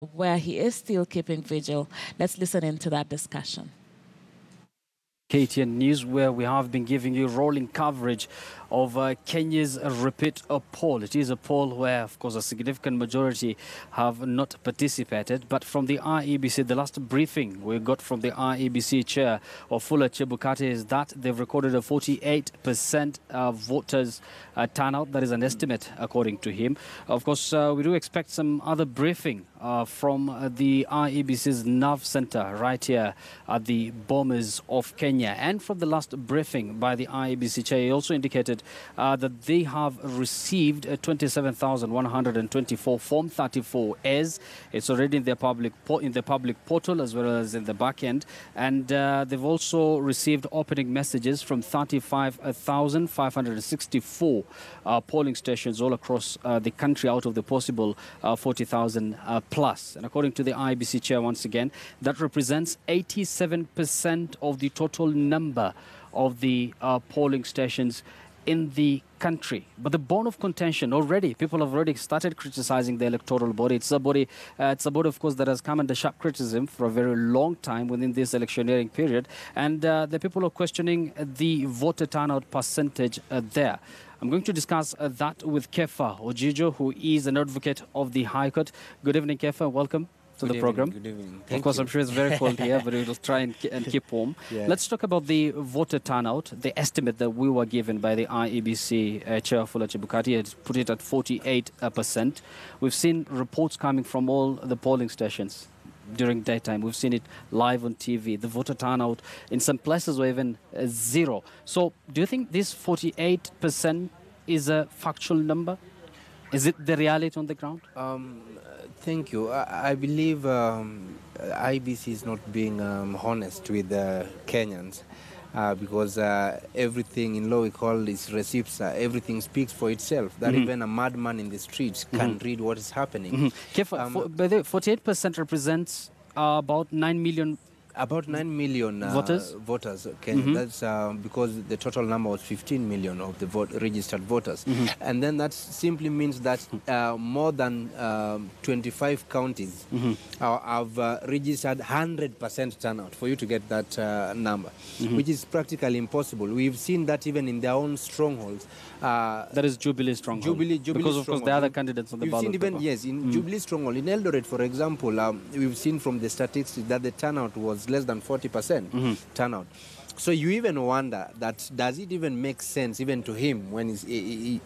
where he is still keeping vigil. Let's listen into that discussion. KTN News, where we have been giving you rolling coverage of Kenya's repeat poll. It is a poll where, of course, a significant majority have not participated. But from the IEBC, the last briefing we got from the IEBC chair, Wafula Chebukati, is that they've recorded a 48% voters turnout. That is an estimate, according to him. Of course, we do expect some other briefing from the IEBC's NAV Center right here at the Bombers of Kenya. And from the last briefing by the IEBC chair, he also indicated that they have received 27,124 Form 34As. It's already in their public portal as well as in the back end. And they've also received opening messages from 35,564 polling stations all across the country out of the possible 40,000 plus. And according to the IEBC chair, once again, that represents 87% of the total number of the polling stations in the country. But the bone of contention already, people have already started criticizing the electoral body. It's a body, of course, that has come under sharp criticism for a very long time within this electioneering period. And the people are questioning the voter turnout percentage there. I'm going to discuss that with Kefa Ojijo, who is an advocate of the High Court. Good evening, Kefa. Welcome to the program. Good evening. Of course, I'm sure it's very cold here, but we'll try and keep warm. Yeah. Let's talk about the voter turnout, the estimate that we were given by the IEBC chair, Wafula Chebukati, had put it at 48%. We've seen reports coming from all the polling stations during daytime. We've seen it live on TV. The voter turnout in some places were even zero. So do you think this 48% is a factual number? Is it the reality on the ground? Thank you. I believe IBC is not being honest with Kenyans because everything in law we call is receipts. Everything speaks for itself. That even a madman in the streets can read what is happening. By the way, 48% represents about 9 million. About 9 million voters. Okay, that's because the total number was 15 million of the registered voters, and then that simply means that more than 25 counties have registered 100% turnout for you to get that number, which is practically impossible. We've seen that even in their own strongholds. That is Jubilee stronghold. Jubilee because of course the other candidates on the ballot. We've seen even, yes, in Jubilee stronghold, in Eldoret, for example, we've seen from the statistics that the turnout was less than 40% turnout. So you even wonder that does it even make sense even to him when he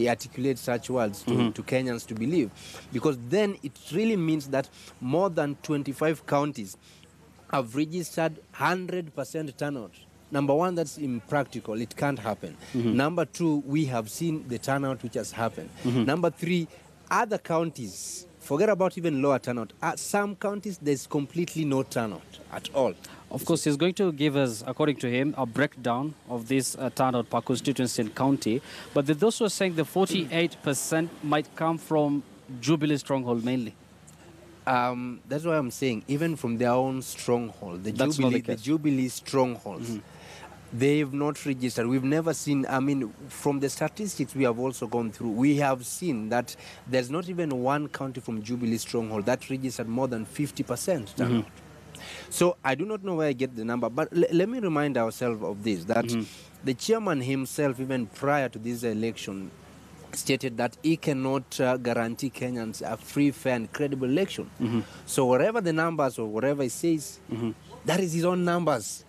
articulates such words to Kenyans to believe, because then it really means that more than 25 counties have registered 100% turnout. Number one, that's impractical. It can't happen. Number two, we have seen the turnout which has happened. Number three, other counties, forget about even lower turnout. Some counties, there's completely no turnout at all. Of course, he's going to give us, according to him, a breakdown of this turnout per constituency and county. But there's also saying the 48% might come from Jubilee stronghold mainly. That's why I'm saying, even from their own stronghold, the Jubilee strongholds, they've not registered. We've never seen, from the statistics we have also gone through, we have seen that there's not even one county from Jubilee stronghold that registered more than 50% turnout. So I do not know where I get the number, but let me remind ourselves of this, that the chairman himself, even prior to this election, stated that he cannot guarantee Kenyans a free, fair, and credible election. So whatever the numbers or whatever he says, that is his own numbers.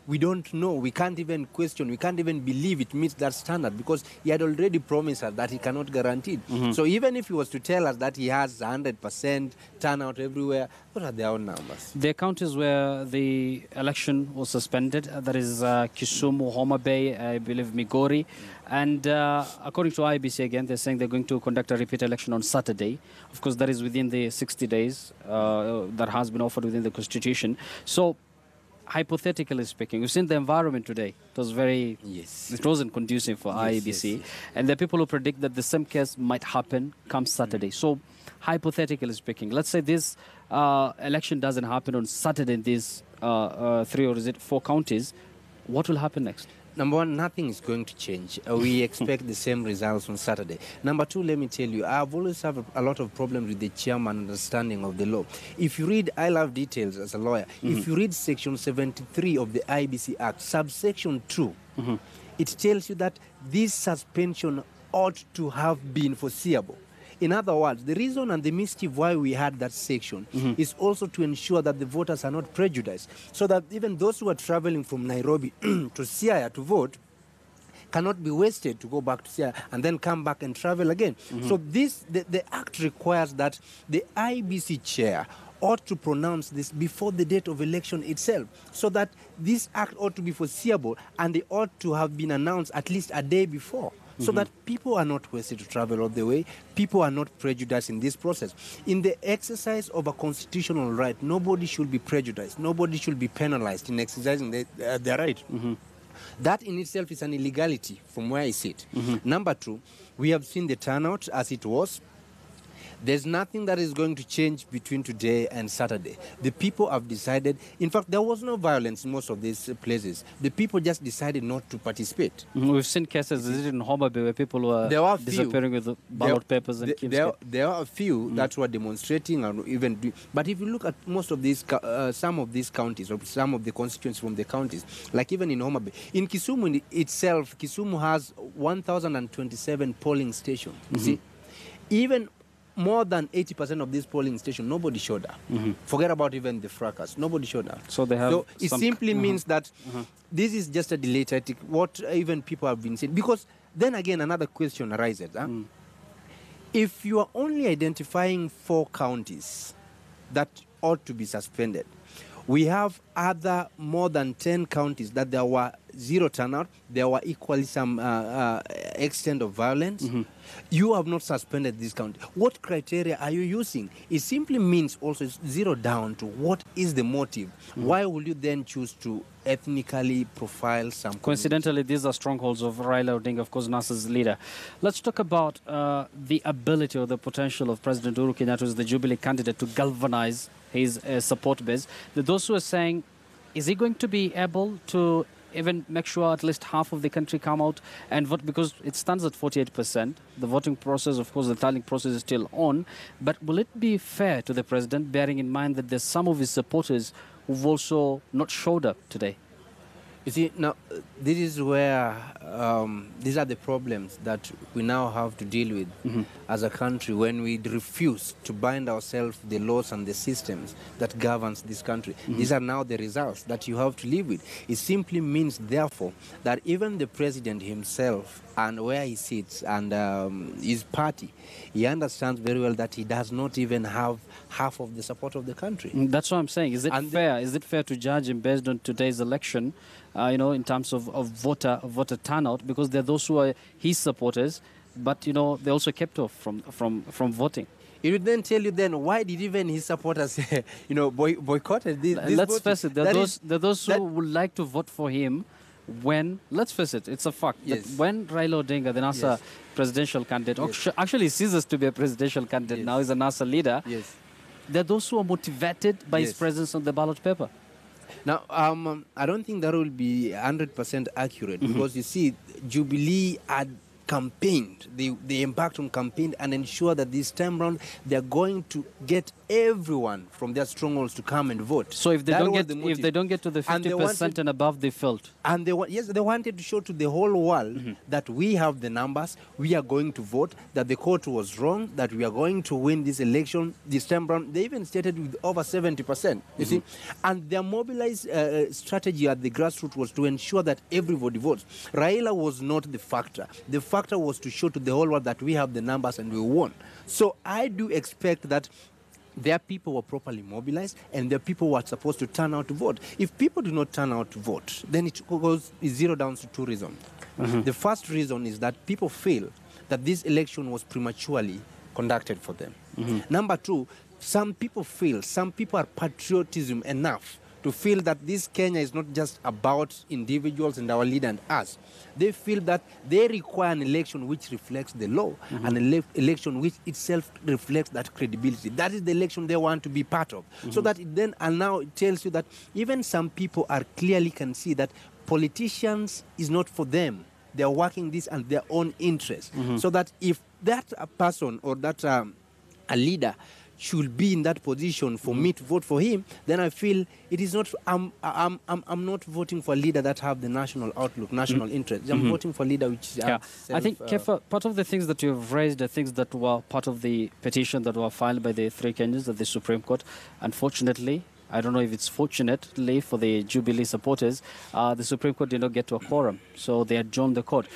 We don't know. We can't even question. We can't even believe it meets that standard because he had already promised us that he cannot guarantee it. So even if he was to tell us that he has 100% turnout everywhere, what are their own numbers? There are counties where the election was suspended. That is Kisumu, Homa Bay, I believe Migori. And according to IEBC, again, they're saying they're going to conduct a repeat election on Saturday. Of course, that is within the 60 days that has been offered within the Constitution. So, hypothetically speaking, we've seen the environment today. It was very, it wasn't conducive for IEBC. And there are people who predict that the same case might happen come Saturday. So, hypothetically speaking, let's say this election doesn't happen on Saturday in these 3 or is it 4 counties. What will happen next? Number one, nothing is going to change. We expect the same results on Saturday. Number two, let me tell you, I've always had a lot of problems with the chairman understanding of the law. If you read, I love details as a lawyer. If you read Section 73 of the IEBC Act, subsection 2, it tells you that this suspension ought to have been foreseeable. In other words, the reason and the mischief why we had that section is also to ensure that the voters are not prejudiced, so that even those who are traveling from Nairobi to Siaya to vote cannot be wasted to go back to Siaya and then come back and travel again. So the Act requires that the IEBC chair ought to pronounce this before the date of election itself, so that this Act ought to be foreseeable and it ought to have been announced at least a day before, so that people are not wasted to travel all the way, people are not prejudiced in this process. In the exercise of a constitutional right, nobody should be prejudiced, nobody should be penalized in exercising their right. That in itself is an illegality from where I sit. Number two, we have seen the turnout as it was. There's nothing that is going to change between today and Saturday. The people have decided, in fact, there was no violence in most of these places. The people just decided not to participate. We've seen cases in Homa Bay where people were disappearing with the ballot papers and there are a few that were demonstrating and even but if you look at most of these, some of these counties or some of the constituents from the counties, like even in Homa Bay, in Kisumu itself, Kisumu has 1,027 polling stations. You see, even more than 80% of this polling station, nobody showed up. Forget about even the fracas. Nobody showed up. So they have. So it simply means that this is just a delay tactic. What even people have been saying. Because then again, another question arises. If you are only identifying 4 counties that ought to be suspended, we have other more than 10 counties that there were zero turnout, there were equally some extent of violence. You have not suspended this county. What criteria are you using? It simply means also zero down to what is the motive. Why will you then choose to ethnically profile some Coincidentally, these are strongholds of Raila Odinga, of course, NASA's leader. Let's talk about the ability or the potential of President Uhuru Kenyatta, who is the Jubilee candidate, to galvanize his support base. Those who are saying, is he going to be able to even make sure at least half of the country come out and vote, because it stands at 48%. The voting process, of course, the tallying process is still on. But will it be fair to the president, bearing in mind that there's some of his supporters who've also not showed up today? You see, now, this is where these are the problems that we now have to deal with as a country when we refuse to bind ourselves the laws and the systems that governs this country. These are now the results that you have to live with. It simply means, therefore, that even the president himself and where he sits and his party, he understands very well that he does not even have half of the support of the country. That's what I'm saying. Is it fair? Is it fair to judge him based on today's election, in terms of voter turnout? Because there are those who are his supporters, but, they also kept off from voting. It would then tell you then, why did even his supporters, boycotted this Let's face it, there are those who would like to vote for him when, let's face it, it's a fact that when Raila Odinga, the NASA presidential candidate, actually ceases to be a presidential candidate, now he's a NASA leader, there are those who are motivated by his presence on the ballot paper. Now, I don't think that will be 100% accurate because, you see, Jubilee had campaigned, they embarked on campaign and ensure that this time round they're going to get everyone from their strongholds to come and vote. So if they don't get to the 50% and above, they failed. And they wanted to show to the whole world that we have the numbers, we are going to vote, that the court was wrong, that we are going to win this election this time round. They even stated with over 70%. You see, and their mobilized strategy at the grassroots was to ensure that everybody votes. Raila was not the factor. The factor was to show to the whole world that we have the numbers and we won. So I do expect that their people were properly mobilized and their people were supposed to turn out to vote. If people do not turn out to vote, then it zero down to 2 reasons. The first reason is that people feel that this election was prematurely conducted for them. Number 2, some people are patriotism enough to feel that this Kenya is not just about individuals and our leader and us. They feel that they require an election which reflects the law, an election which itself reflects that credibility. That is the election they want to be part of. So that it then, and now it tells you that even some people are clearly can see that politicians is not for them. They are working this and their own interest. So that if that person or that a leader should be in that position for me to vote for him, then I feel it is not. I'm not voting for a leader that have the national outlook, national interest. I'm voting for a leader which. I think Kefa, part of the things that you've raised are things that were part of the petition that were filed by the 3 Kenyans at the Supreme Court. Unfortunately, I don't know if it's fortunately for the Jubilee supporters, the Supreme Court did not get to a quorum, so they adjourned the court.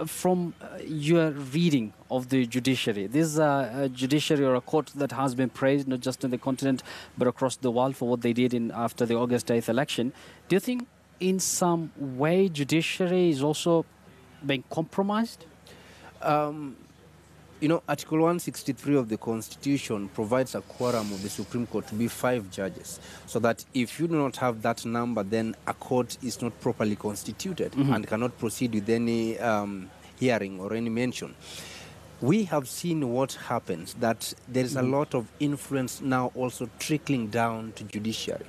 From your reading of the judiciary, this is a judiciary or a court that has been praised not just in the continent but across the world for what they did after the August 8th election. Do you think in some way judiciary is also being compromised? Article 163 of the Constitution provides a quorum of the Supreme Court to be 5 judges, so that if you do not have that number, then a court is not properly constituted and cannot proceed with any hearing or any mention. We have seen what happens, that there is a lot of influence now also trickling down to judiciary.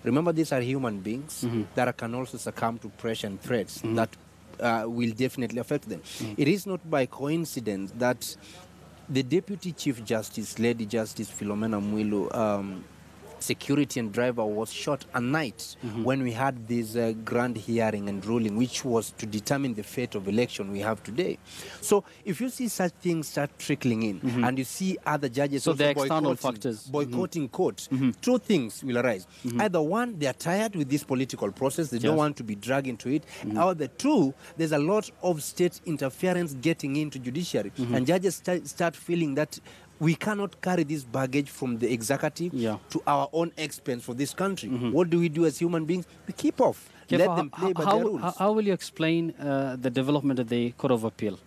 Remember, these are human beings that can also succumb to pressure and threats that will definitely affect them. It is not by coincidence that the Deputy Chief Justice, Lady Justice Philomena Mwilu, security and driver, was shot at night when we had this grand hearing and ruling, which was to determine the fate of election we have today. So if you see such things start trickling in, and you see other judges also external factors boycotting court, 2 things will arise. Either one, they are tired with this political process, they don't want to be dragged into it, or the 2, there's a lot of state interference getting into judiciary, and judges start feeling that we cannot carry this baggage from the executive to our own expense for this country. What do we do as human beings? We keep off. Let them play by their rules. How will you explain the development of the Court of Appeal?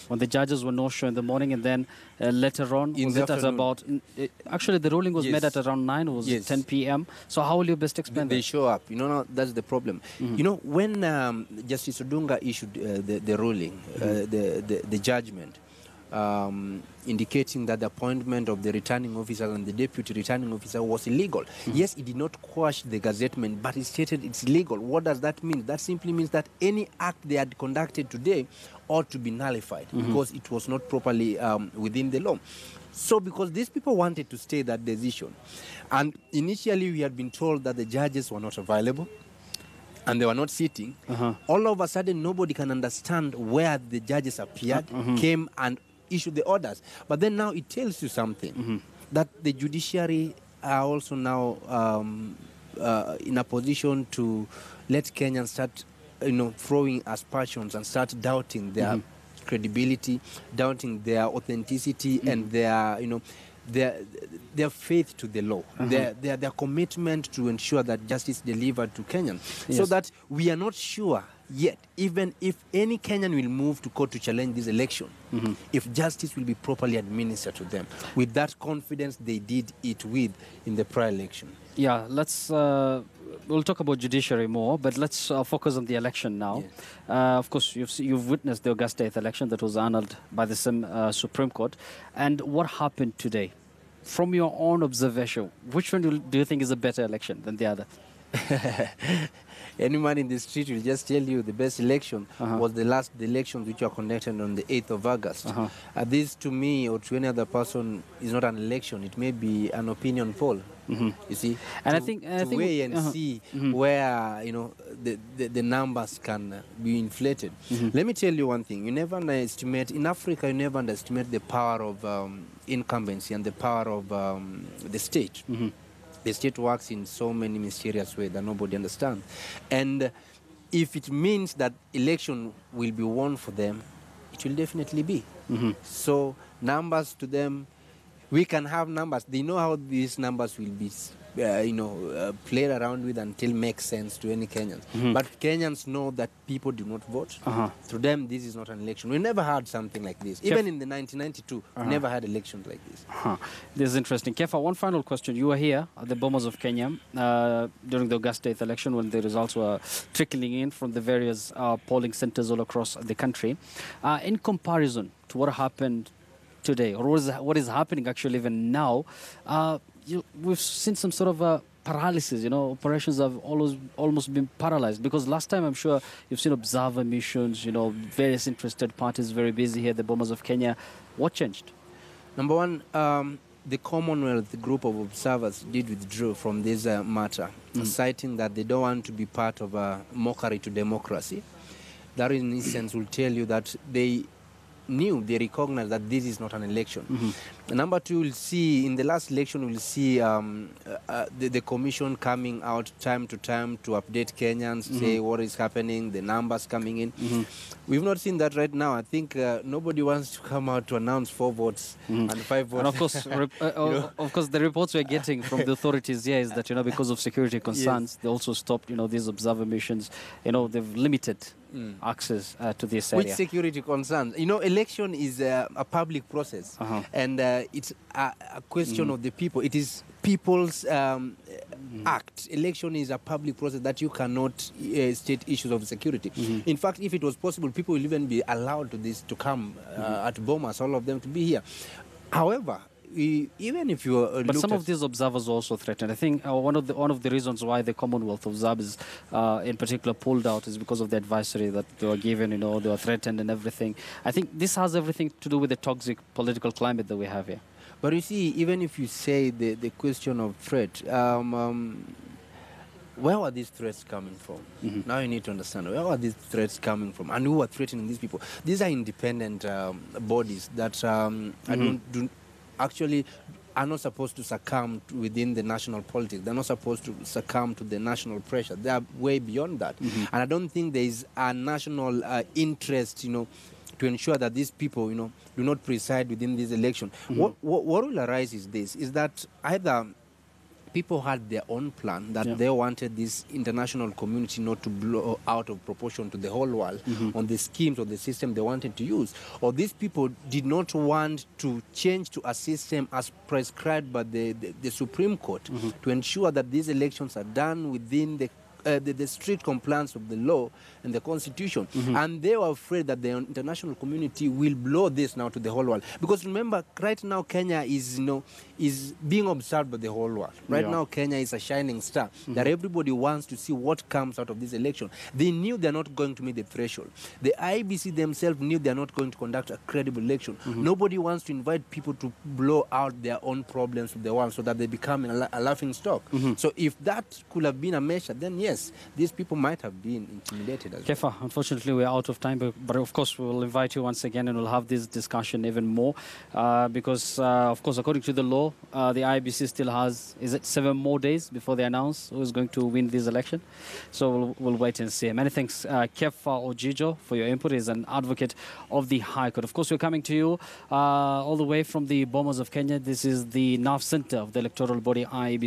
When the judges were no show in the morning, and then later on, was it at about... actually, the ruling was made at around 9, it was 10 p.m. So how will you best explain that? They show up. Now, that's the problem. When Justice Odunga issued the ruling, the judgment, indicating that the appointment of the returning officer and the deputy returning officer was illegal. Yes, it did not quash the gazettement, but it stated it's illegal. What does that mean? That simply means that any act they had conducted today ought to be nullified because it was not properly within the law. So because these people wanted to stay that decision, and initially we had been told that the judges were not available, and they were not sitting, all of a sudden nobody can understand where the judges appeared, came and issued the orders. But then now it tells you something, that the judiciary are also now in a position to let Kenyans start throwing aspersions and start doubting their credibility, doubting their authenticity and their their faith to the law, their commitment to ensure that justice delivered to Kenyans. So that we are not sure yet, even if any Kenyan will move to court to challenge this election, if justice will be properly administered to them, with that confidence they did it with in the prior election. Yeah, let's... we'll talk about judiciary more, but let's focus on the election now. Yes. Of course, you've witnessed the August 8th election that was annulled by the same Supreme Court. And what happened today? From your own observation, which one do you think is a better election than the other? Any man in the street will just tell you the best election was the elections which were conducted on the 8th of August. This, to me, or to any other person, is not an election. It may be an opinion poll. You see, and to, I think weigh and see where the numbers can be inflated. Let me tell you one thing: you never underestimate in Africa. You never underestimate the power of incumbency and the power of the state. The state works in so many mysterious ways that nobody understands. And if it means that election will be won for them, it will definitely be. So numbers to them, we can have numbers. They know how these numbers will be played around with until makes sense to any Kenyans. But Kenyans know that people do not vote. To them, this is not an election. We never had something like this. Even in the 1992, we never had elections like this. This is interesting. Kefa, one final question. You were here at the Bomas of Kenya during the August 8th election when the results were trickling in from the various polling centers all across the country. In comparison to what happened today, or what is happening actually even now, we've seen some sort of paralysis. Operations have almost been paralyzed, because last time I'm sure you've seen observer missions, various interested parties very busy here at the Bomas of Kenya. What changed? Number one, the Commonwealth group of observers did withdraw from this matter, citing that they don't want to be part of a mockery to democracy. That, in essence, will tell you that they recognized that this is not an election. Number two, we'll see in the last election, we'll see the commission coming out time to time to update Kenyans, say what is happening, the numbers coming in. We've not seen that right now. I think nobody wants to come out to announce 4 votes and 5 votes. And of course, of course, the reports we're getting from the authorities here is that because of security concerns, they also stopped these observer missions. They've limited access to this area. Which security concerns? Election is a public process, and it's a question of the people. It is people's act. Election is a public process that you cannot state issues of security. In fact, if it was possible, people will even be allowed to come at Bomas, all of them to be here. However, even if you but some of these observers are also threatened. I think one of the reasons why the Commonwealth observers in particular pulled out is because of the advisory that they were given. They were threatened and everything. I think this has everything to do with the toxic political climate that we have here. But you see, even if you say the question of threat, where are these threats coming from? Now you need to understand, where are these threats coming from, and who are threatening these people? These are independent bodies that actually are not supposed to succumb within the national politics. They're not supposed to succumb to the national pressure. They are way beyond that. And I don't think there is a national interest, to ensure that these people, do not preside within this election. What will arise is that either people had their own plan, that they wanted this international community not to blow out of proportion to the whole world on the schemes or the system they wanted to use, or these people did not want to change to a system as prescribed by the Supreme Court to ensure that these elections are done within the strict compliance of the law and the Constitution. And they were afraid that the international community will blow this now to the whole world. Because remember, right now Kenya is being observed by the whole world. Right now Kenya is a shining star that everybody wants to see what comes out of this election. They knew they're not going to meet the threshold. The IEBC themselves knew they're not going to conduct a credible election. Nobody wants to invite people to blow out their own problems to the world so that they become a laughing stock. So if that could have been a measure, then yes, these people might have been intimidated as Kefa, unfortunately, we're out of time, but of course, we'll invite you once again and we'll have this discussion even more because, of course, according to the law, the IEBC still has, 7 more days before they announce who is going to win this election. So we'll wait and see. Many thanks, Kefa Ojijo, for your input. He's an advocate of the High Court. Of course, we're coming to you all the way from the Bomas of Kenya. This is the Nav Center of the electoral body IEBC.